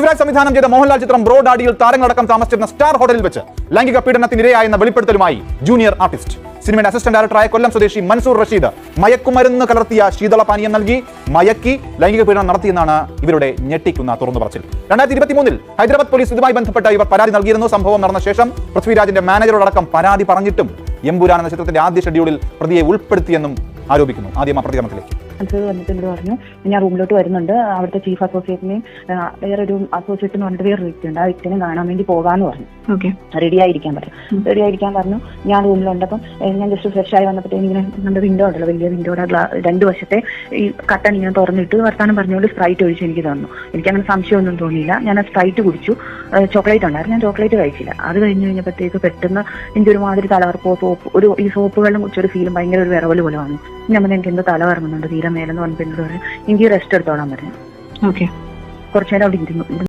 പൃഥ്വിരാജ് സംവിധാനം ചെയ്ത മോഹൻലാൽ ചിത്രം ബ്രോ ഡാഡിയിൽ താരങ്ങളടക്കം താമസിച്ചിരുന്ന സ്റ്റാർ ഹോട്ടലിൽ വെച്ച് ലൈംഗിക പീഡനത്തിനിരയായെന്ന വെളിപ്പെടുത്തലുമായി ജൂനിയർ ആർട്ടിസ്റ്റ്. സിനിമയുടെ അസിസ്റ്റന്റ് ഡയറക്ടറായ കൊല്ലം സ്വദേശി മൻസൂർ റഷീദ് മയക്കുമരുന്ന് കലർത്തിയ ശീതളപാനീയം നൽകി മയക്കി ലൈംഗിക പീഡനം നടത്തിയെന്നാണ് ഇവരുടെ ഞെട്ടിക്കുന്ന തുറന്നു പറച്ചിൽ. 2023 ഹൈദരാബാദ് പോലീസ് ഇതുമായി ബന്ധപ്പെട്ട ഇവർ പരാതി നൽകിയിരുന്നു. സംഭവം നടന്ന ശേഷം പൃഥ്വിരാജിന്റെ മാനേജറോടക്കം പരാതി പറഞ്ഞിട്ടും എമ്പുരാൻ എന്ന ചിത്രത്തിന്റെ ആദ്യ ഷെഡ്യൂളിൽ പ്രതിയെ ഉൾപ്പെടുത്തിയെന്നും ആരോപിക്കുന്നു. ആദ്യം ആ പ്രതികരണത്തിലേക്ക്. അത് വന്നിട്ട് എന്നോട് പറഞ്ഞു, ഞാൻ റൂമിലോട്ട് വരുന്നുണ്ട്, അവിടുത്തെ ചീഫ് അസോസിയേറ്റിനെയും വേറൊരു അസോസിയേറ്റ് എന്ന് പറഞ്ഞിട്ട് വേറൊരു വ്യക്തിയുണ്ട്, ആ വ്യക്തിനെ കാണാൻ വേണ്ടി പോകാന്ന് പറഞ്ഞു. റെഡി ആയിരിക്കാൻ പറഞ്ഞു. ഞാൻ റൂമിലുണ്ടപ്പം ഞാൻ ജസ്റ്റ് ഫ്രഷ് ആയി വന്നപ്പോഴത്തേക്കും ഇങ്ങനെ നമ്മുടെ വിൻഡോ ഉണ്ടല്ലോ, വലിയ വിൻഡോയുടെ രണ്ട് വശത്തെ ഈ കട്ടൺ ഇങ്ങനെ തുറന്നിട്ട് വർത്താനം പറഞ്ഞുകൊണ്ട് സ്പ്രൈറ്റ് ഒഴിച്ച് എനിക്ക് തന്നു. എനിക്കങ്ങനെ സംശയമൊന്നും തോന്നിയില്ല. ഞാൻ ആ സ്പ്രൈറ്റ് കുടിച്ചു. ചോക്ലേറ്റ് ഉണ്ടായിരുന്നു, ഞാൻ ചോക്ലേറ്റ് കഴിച്ചില്ല. അത് കഴിഞ്ഞപ്പോഴത്തേക്ക് പെട്ടെന്ന് എനിക്കൊരുമാതിരി തലകറപ്പോ സോപ്പ് ഈ സോപ്പുകളിലും കുറിച്ചൊരു ഫീലും ഭയങ്കര ഒരു വിറവൽ പോലെ വന്നു. ഞാൻ എനിക്ക് എന്തോ തല കറങ്ങുന്നുണ്ട്, തീരെ മേലെന്ന് പറഞ്ഞിട്ട് എന്നോട് പറഞ്ഞു എനിക്ക് റെസ്റ്റ് എടുത്തോളാൻ പറഞ്ഞു. കുറച്ചു നേരം അവിടെ ഇരുന്നു.